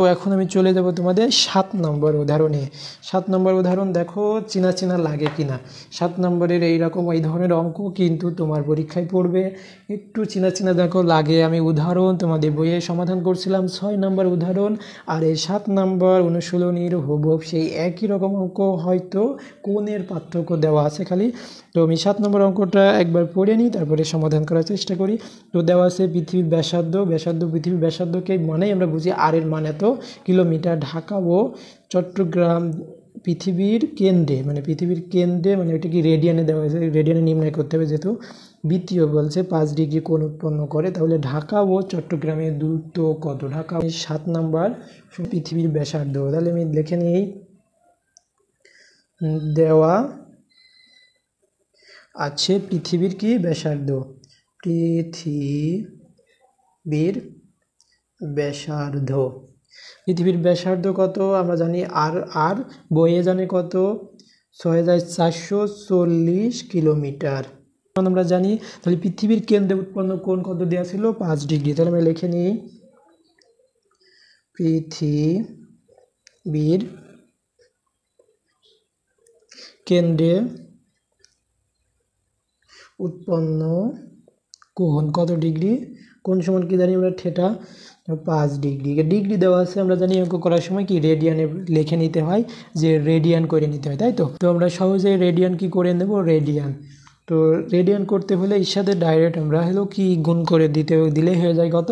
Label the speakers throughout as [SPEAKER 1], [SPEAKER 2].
[SPEAKER 1] তো এখন আমি চলে যাব তোমাদের 7 নম্বর উদাহরণে। 7 নম্বর উদাহরণ দেখো চেনা চেনা লাগে কিনা। 7 নম্বরের এইরকম এই ধরনের অঙ্ক কিন্তু তোমার পরীক্ষায় পড়বে, একটু চেনা চেনা দেখো লাগে। আমি উদাহরণ তোমাদের বইয়ে সমাধান করছিলাম 6 নম্বর উদাহরণ, আর এই 7 নম্বর অনুশীলনীর হুবহু সেই একই রকম অঙ্ক, হয়তো কোণের পার্থক্য দেওয়া আছে খালি। তো আমি 7 নম্বর অঙ্কটা একবার পড়ে নিই, তারপরে সমাধান করার চেষ্টা করি। তো দেওয়া আছে পৃথিবীর ব্যাসার্ধ পৃথিবীর ব্যাসার্ধকে মানেই আমরা বুঝি আর এর মান এত কিলোমিটার। ঢাকা ও চট্টগ্রাম পৃথিবীর কেন্দ্রে, পৃথিবীর কেন্দ্রে, এটা কি রেডিয়ানে দেওয়া হয়েছে, রেডিয়ানে নির্ণয় করতে হবে। যেহেতু বৃত্তীয় বলছে 5 ডিগ্রি কোণ উৎপন্ন করে, তাহলে ঢাকা ও চট্টগ্রামের দূরত্ব কত? ঢাকা 7 নম্বর পৃথিবীর ব্যাসার্ধ। তাহলে আমি লিখে নিই, দেওয়া আছে পৃথিবীর কি ব্যাসার্ধ, পৃথিবীর ব্যাসার্ধ। পৃথিবীর ব্যাসার্ধ কত আমরা জানি, আর বইয়ে জানে কত, 6440 কিলোমিটার আমরা জানি। তাহলে পৃথিবীর কেন্দ্রে উৎপন্ন কোণ কত দেওয়া ছিল, 5 ডিগ্রি। তাহলে আমরা লিখে নিই, পৃথিবীর কেন্দ্রে উৎপন্ন কোণ কত ডিগ্রি, কোণ সমান কি জানি আমরা, থিটা, 5 ডিগ্রি। ডিগ্রি দেওয়া আছে, আমরা জানি অঙ্ক করার সময় কি রেডিয়ানে লিখে নিতে হয়, যে রেডিয়ান করে নিতে হয়, তাই তো। তো আমরা সহজে রেডিয়ান কি করে নেব, রেডিয়ান। তো রেডিয়ান করতে হলে এর সাথে ডাইরেক্ট আমরা কি গুণ করে দিলেই হয়ে যায় কত,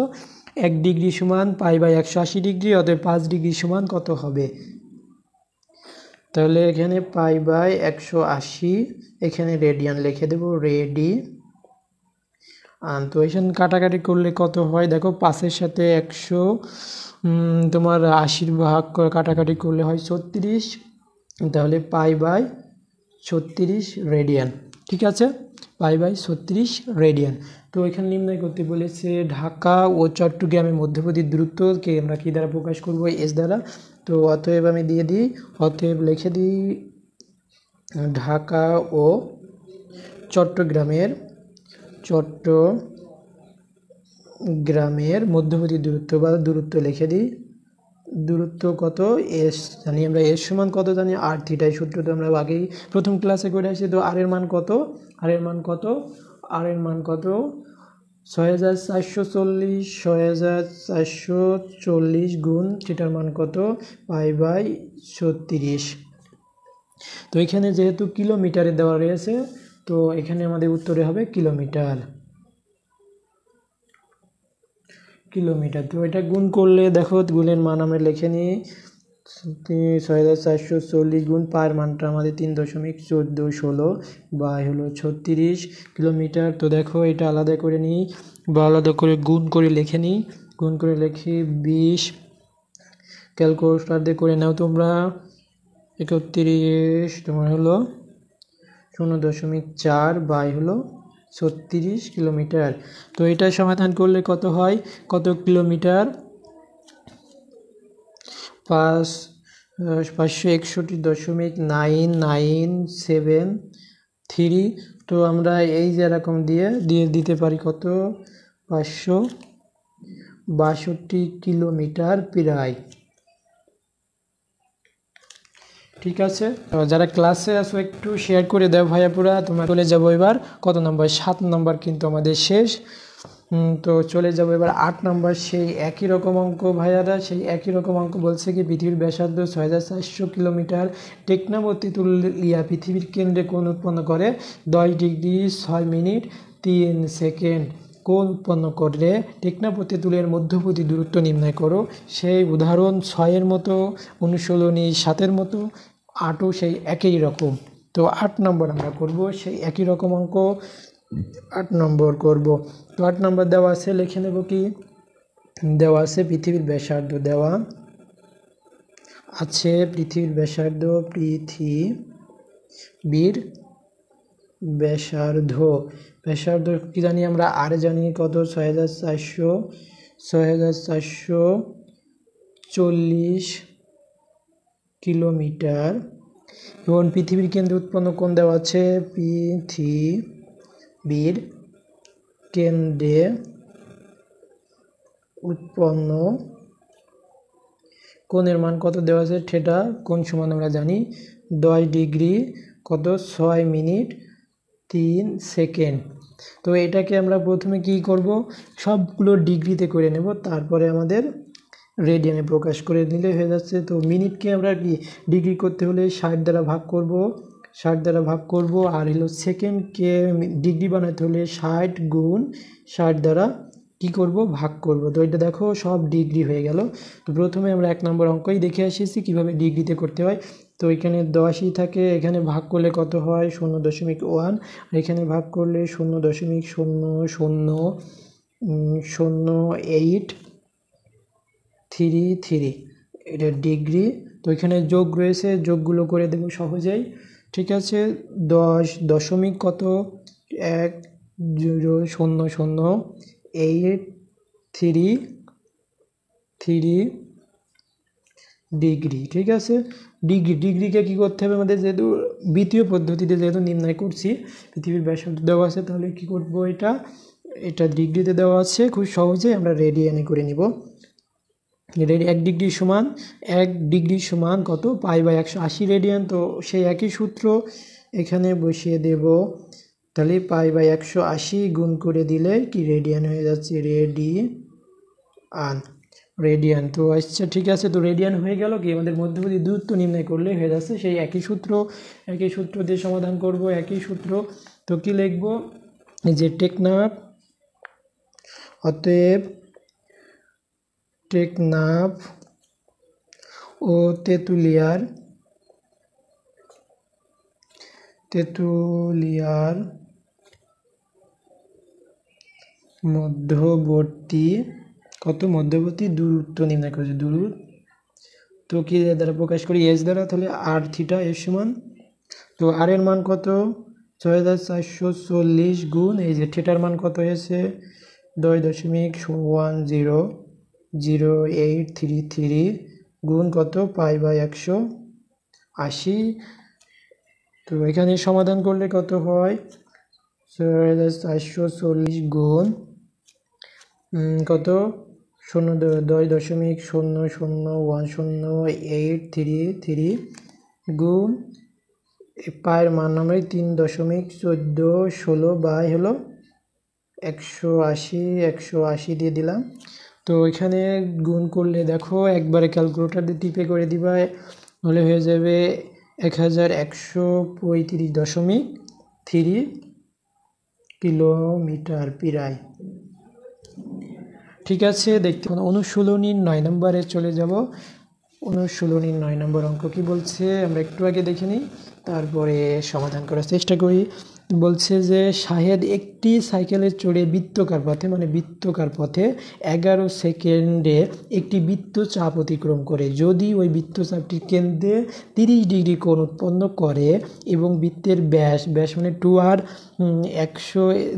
[SPEAKER 1] 1 ডিগ্রি সমান π/180 ডিগ্রি, অতএব 5 ডিগ্রি সমান কত হবে। তাহলে এখানে π/180, এখানে রেডিয়ান লিখে দেব, তো এখানে কাটাকাটি করলে কত হয় দেখো, 5-এর সাথে 100 তোমার 80 ভাগ কাটাকাটি করলে হয় 36, তাহলে π/36 রেডিয়ান। ঠিক আছে, π/36 রেডিয়ান। তো এখানে নির্ণয় করতে বলেছে ঢাকা ও চট্টগ্রামের মধ্যবর্তী দূরত্বকে আমরা কি দ্বারা প্রকাশ করব, এস দ্বারা। তো অতএব আমি দিয়ে দিই, অতএব লিখে দিই ঢাকা ও চট্টগ্রামের মধ্যবর্তী দূরত্ব বা দূরত্ব লিখে দিই। দূরত্ব কত, এস জানি আমরা, এস সমান কত জানি, আর থিটাই সূত্র তো আমরা আগেই প্রথম ক্লাসে করে আসছি। তো আর এর মান কত, আর এর মান কত 6440 গুণ থিটার মান কত, π/36। তো এখানে যেহেতু কিলোমিটারে দেওয়া রয়েছে, তো এখানে আমাদের উত্তরে হবে কিলোমিটার। তো এটা গুণ করলে দেখো, গুণের মান আমরা লিখে নিই, 6440 গুণ পার মানটা আমাদের 3.1416 বা হলো 36 কিলোমিটার। তো দেখো এটা আলাদা করে নিই বা আলাদা করে গুণ করে লিখে নিই, গুণ করে লিখি 20, ক্যালকুলেটর দিয়ে করে নাও তোমরা, 31 তোমার হলো 0.4 বাই হলো 36 কিলোমিটার। তো এটা সমাধান করলে কত হয়, কত কিলোমিটার, 561.997 তো আমরা এই যে এরকম দিয়ে দিতে পারি কত, 562 কিলোমিটার প্রায়। ঠিক আছে, যারা ক্লাসে আসো একটু শেয়ার করে দাও ভাইয়াপুরা। তোমরা চলে যাবো এবার কত নম্বর, 7 নম্বর কিন্তু আমাদের শেষ। তো চলে যাবো এবার 8 নম্বর, সেই একই রকম অঙ্ক ভাইয়ারা, সেই একই রকম অঙ্ক বলছে কি পৃথিবীর ব্যাসার্ধ 6400 কিলোমিটার, টেকনাফ তেঁতুলিয়া পৃথিবীর কেন্দ্রে কোণ উৎপন্ন করে 10 ডিগ্রি 6 মিনিট 3 সেকেন্ড। কোণ উৎপন্ন করলে টেকনাফ ও তেঁতুলিয়ার মধ্যবর্তী দূরত্ব নির্ণয় করো। সেই উদাহরণ 6-এর মতো, অনুশীলনী 7-এর মতো, 8ও সেই একই রকম। তো 8 নম্বর আমরা করব সেই একই রকম অঙ্ক, 8 নম্বর করব। তো 8 নম্বর দেওয়া আছে, লিখে নেব কি, দেওয়া আছে পৃথিবীর ব্যাসার্ধ, দেওয়া আছে পৃথিবীর ব্যাসার্ধ, পৃথিবীর ব্যাসার্ধ কি জানি আমরা, আর জানি কত, 6440 কিলোমিটার। এবং পৃথিবীর কেন্দ্রে উৎপন্ন কোণ দেওয়া আছে, পৃথিবীর কেন্দ্রে উৎপন্ন কোণের মান কত দেওয়া আছে, থিটা কোণ সমান আমরা জানি 10 ডিগ্রি কত 6 মিনিট 3 সেকেন্ড। তো এটাকে আমরা প্রথমে কি করব, সবগুলো ডিগ্রিতে করে নেব, তারপরে আমাদের রেডিয়ানে প্রকাশ করে নিলে হয়ে যাচ্ছে। তো মিনিটকে আমরা কি ডিগ্রি করতে হলে 60 দ্বারা ভাগ করব, 60 দ্বারা ভাগ করব। আর হলো সেকেন্ডকে ডিগ্রি বানাতে হলে 60 গুণ 60 দ্বারা কি করব, ভাগ করব। তো এটা দেখো সব ডিগ্রি হয়ে গেল। তো প্রথমে আমরা 1 নম্বর অঙ্কই দেখে এসেছি কীভাবে ডিগ্রিতে করতে হয়। তো এখানে 10ই থাকে, এখানে ভাগ করলে কত হয় 0.1, আর এখানে ভাগ করলে 0.000833, এটা ডিগ্রি। তো এখানে যোগ রয়েছে, যোগগুলো করে দেব সহজেই। ঠিক আছে, 10 দশমিক কত 100833 ডিগ্রি। ঠিক আছে, ডিগ্রিকে কী করতে হবে আমাদের, যেহেতু দ্বিতীয় পদ্ধতিতে যেহেতু নির্ণয় করছি, পৃথিবীর ব্যাসার্ধ দেওয়া আছে, তাহলে কি করব, এটা ডিগ্রিতে দেওয়া আছে, খুব সহজেই আমরা রেডিয়ানে করে নিব। 1 ডিগ্রি সমান কত π/180 রেডিয়ান। তো সেই একই সূত্র এখানে বসিয়ে দেব, তাহলে π/180 গুণ করে দিলে কি রেডিয়ান হয়ে যাচ্ছে, রেডিয়ান। তো আচ্ছা ঠিক আছে, তো রেডিয়ান হয়ে গেল। কি আমাদের মধ্যবর্তী দূরত্ব নির্ণয় করলে হয়ে যাচ্ছে সেই একই সূত্র দিয়ে সমাধান করব, একই সূত্র। তো কি লিখব, যে টেকনাফ, অতএব টেকনাফ ও তেঁতুলিয়ার মধ্যবর্তী দূরত্ব নির্ণয় করেছে, তো কি দ্বারা প্রকাশ করি, এস দ্বারা। তাহলে আর থিটা এর সমান, তো আর এর মান কত 6440 গুণ এই যে থিটার মান কত হয়েছে 10.100833 গুণ কত π/180। তো এখানে সমাধান করলে কত হয় 6440 গুণ কত 10.00100833 গুণ পায়ের মান আমরা 3.1416 বাই হলো 180 দিয়ে দিলাম। তো এখানে গুণ করলে দেখো একবারে ক্যালকুলেটর দিয়ে টিপে করে দিবা, হলে হয়ে যাবে 1135.3 কিলোমিটার প্রায়। ঠিক আছে, দেখতে অনুশীলনীর 9 নম্বরে চলে যাব। অনুশীলনীর 9 নম্বর অঙ্ক কি বলছে আমরা একটু আগে দেখে নিই, তারপরে সমাধান করার চেষ্টা করি। বলছে যে শাহেদ একটি সাইকেলে চড়ে বৃত্তাকার পথে 11 সেকেন্ডে একটি বৃত্তচাপ অতিক্রম করে। যদি ওই বৃত্তচাপটি কেন্দ্রে 30 ডিগ্রি কোণ উৎপন্ন করে এবং বৃত্তের ব্যাস মানে 2r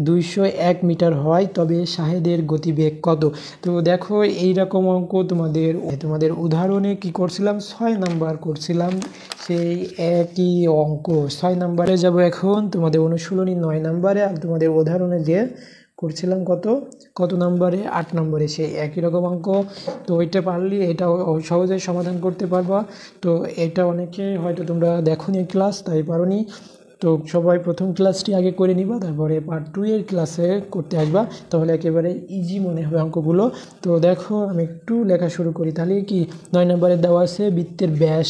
[SPEAKER 1] 201 মিটার হয়, তবে শাহেদের গতিবেগ কত। তো দেখো এইরকম অঙ্ক তোমাদের উদাহরণে কি করছিলাম 6 নাম্বার করছিলাম, সেই একই অঙ্ক 6 নাম্বারে যাব এখন তোমাদের অনুশীলনী 9 নাম্বারে, আর তোমাদের উদাহরণে যে করছিলাম কত নাম্বারে 8 নম্বরে, সেই একই রকম অঙ্ক। তো ওইটা পারলে এটা সহজে সমাধান করতে পারবা। তো এটা অনেকে হয়তো তোমরা দেখোনি ক্লাস, তাই পারোনি। তো সবাই প্রথম ক্লাসটি আগে করে নিবা, তারপরে পার্ট 2 এর ক্লাসে করতে আসবা, তাহলে একেবারে ইজি মনে হবে অঙ্কগুলো। তো দেখো আমি একটু লেখা শুরু করি। তাহলে কি 9 নম্বরে দেওয়া আছে বৃত্তের ব্যাস,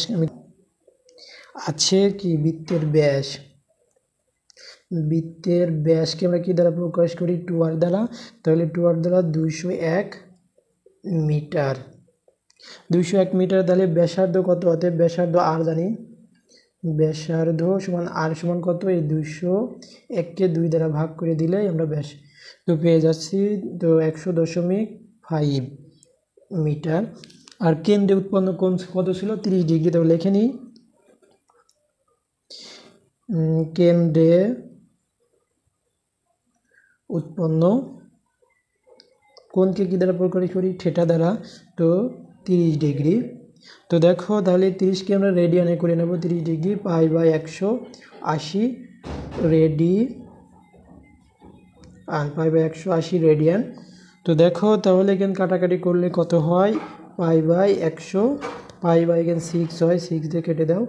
[SPEAKER 1] বৃত্তের ব্যাসকে আমরা কি দ্বারা প্রকাশ করি 2r দ্বারা। তাহলে 2r দ্বারা 201 মিটার। তাহলে ব্যাসার্ধ কত, অতএব ব্যাসার্ধ r জানি, ব্যাসার্ধ সমান r সমান কত, এই 201কে 2 দ্বারা ভাগ করে দিলেই আমরা ব্যাস তো পেয়ে যাচ্ছি। তো 100.5 মিটার। আর কেন্দ্রে উৎপন্ন কোণ কত ছিল 30 ডিগ্রি। তো লিখে নিই, কেন্দ্রে উৎপন্ন কোণকে কি দ্বারা প্রকাশ করি, থিটা দ্বারা। তো 30 ডিগ্রি। তো দেখো তাহলে 30কে আমরা রেডিয়ানে করে নেব, 30 ডিগ্রি π/180 রেডিয়ান। তো দেখো তাহলে এখানে কাটাকাটি করলে কত হয় π/180 পাই বাই এখানে 6 হয়, 6 দিয়ে কেটে দাও,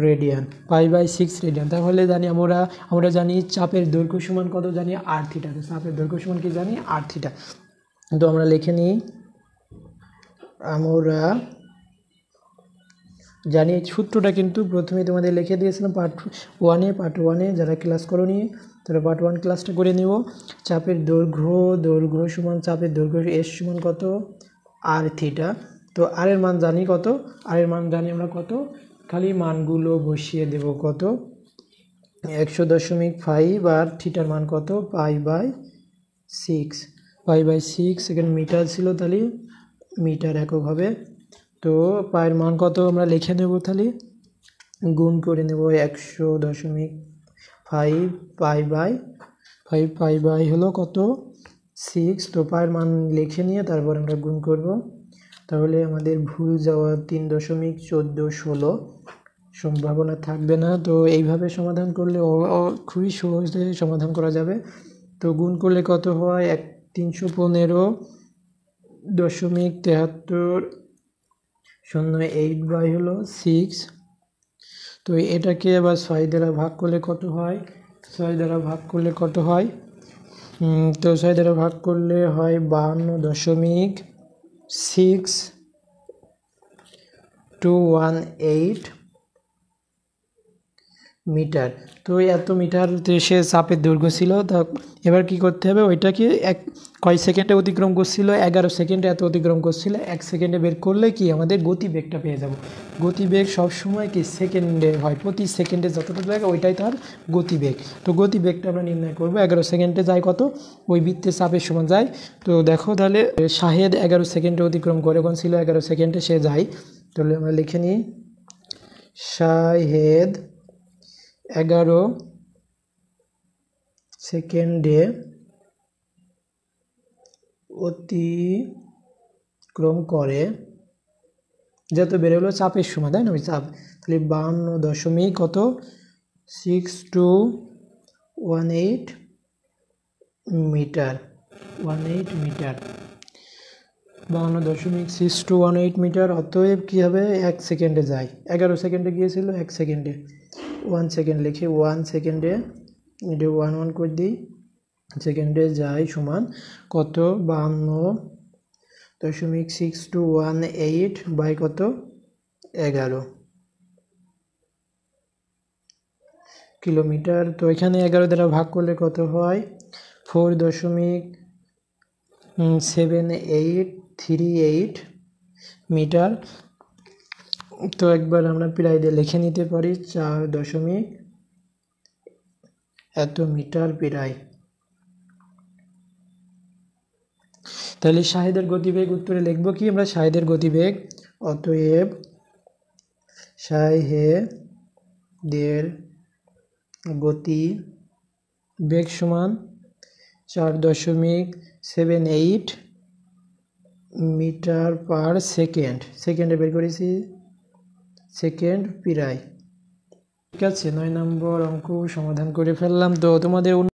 [SPEAKER 1] রেডিয়ান, পাই বাই 6 রেডিয়ান। তাহলে জানি আমরা জানি চাপের দৈর্ঘ্য সমান কত, জানি r থিটা। তো চাপের দৈর্ঘ্য সমান কি জানি, r থিটা। তো আমরা লিখে নিই, আমরা জানি সূত্রটা কিন্তু প্রথমে তোমাদের লিখে দিয়েছিলাম পার্ট 1-এ, যারা ক্লাস করোনি তারা পার্ট 1 ক্লাসটা করে নিব। চাপের দৈর্ঘ্য সমান চাপের দৈর্ঘ্য এস সমান কত, r থিটা। তো r এর মান জানি কত, r এর মান জানি আমরা কত, খালি মানগুলো বসিয়ে দেব, কত 100.5, আর থিটার মান কত, পাই বাই 6, এখানে মিটার ছিল, তাহলে মিটার একক হবে। তো পায়ের মান কত আমরা লিখে নেব, তাহলে গুণ করে নেব 100.5 পাই বাই হলো কত 6। তো পায়ের মান লিখে নিয়ে তারপর আমরা গুণ করব, তাহলে আমাদের ভুল যাওয়া 3.1416 সম্ভাবনা থাকবে না। তো এইভাবে সমাধান করলে খুবই সহজে সমাধান করা যাবে। তো গুণ করলে কত হয়, 315.7308 বাই হলো 6। তো এটাকে আবার 6 দ্বারা ভাগ করলে কত হয়, 6 দ্বারা ভাগ করলে কত হয়, তো 6 দ্বারা ভাগ করলে হয় 52.6218 মিটার। তো এত মিটার সে চাপের দৈর্ঘ্য ছিল। তা এবার কি করতে হবে, ওইটাকে কয় সেকেন্ডে অতিক্রম করছিল, 11 সেকেন্ডে এত অতিক্রম করছিল। 1 সেকেন্ডে বের করলে কি আমাদের গতিবেগটা পেয়ে যাব। গতিবেগ সবসময় কি সেকেন্ডে হয়, প্রতি সেকেন্ডে যতটুকু লাগে ওইটাই তার গতিবেগ। তো গতিবেগটা আমরা নির্ণয় করব, 11 সেকেন্ডে যায় কত, ওই বৃত্তের চাপের সমান যায়। তো দেখো তাহলে শাহেদ 11 সেকেন্ডে অতিক্রম করে, কোন ছিল 11 সেকেন্ডে সে যায়। তাহলে আমরা লিখে নিই, শাহেদ 11 সেকেন্ডে অতিক্রম করে, যত বেড়ে হলো চাপের সময়, তাই না, ওই চাপ। তাহলে 52.6218 মিটার, 52.6218 মিটার। অতএব কী হবে, 1 সেকেন্ডে যায়, 11 সেকেন্ডে গিয়েছিল, 1 সেকেন্ডে 1 সেকেন্ড লিখে 1 সেকেন্ডে, এটা 1 করে দিই, সেকেন্ডে যায় সমান কত, 52.6218 বাই কত, 11 কিলোমিটার। তো এখানে 11 দ্বারা ভাগ করলে কত হয়, 4.7838 মিটার। তো একবার আমরা প্রায় দিয়ে লিখে নিতে পারি, 4 এত মিটার প্রায়। তাহলে শাহেদের গতিবেগ উত্তরে লিখব কি আমরা, শাহেদের গতিবেগ, অতএব শাহেদের গতিবেগ সমান 4.78 মিটার পার সেকেন্ড, সেকেন্ডে বের করেছি, সেকেন্ড প্রায়। ঠিক আছে, 9 নম্বর অঙ্ক সমাধান করে ফেললাম। তো তোমাদের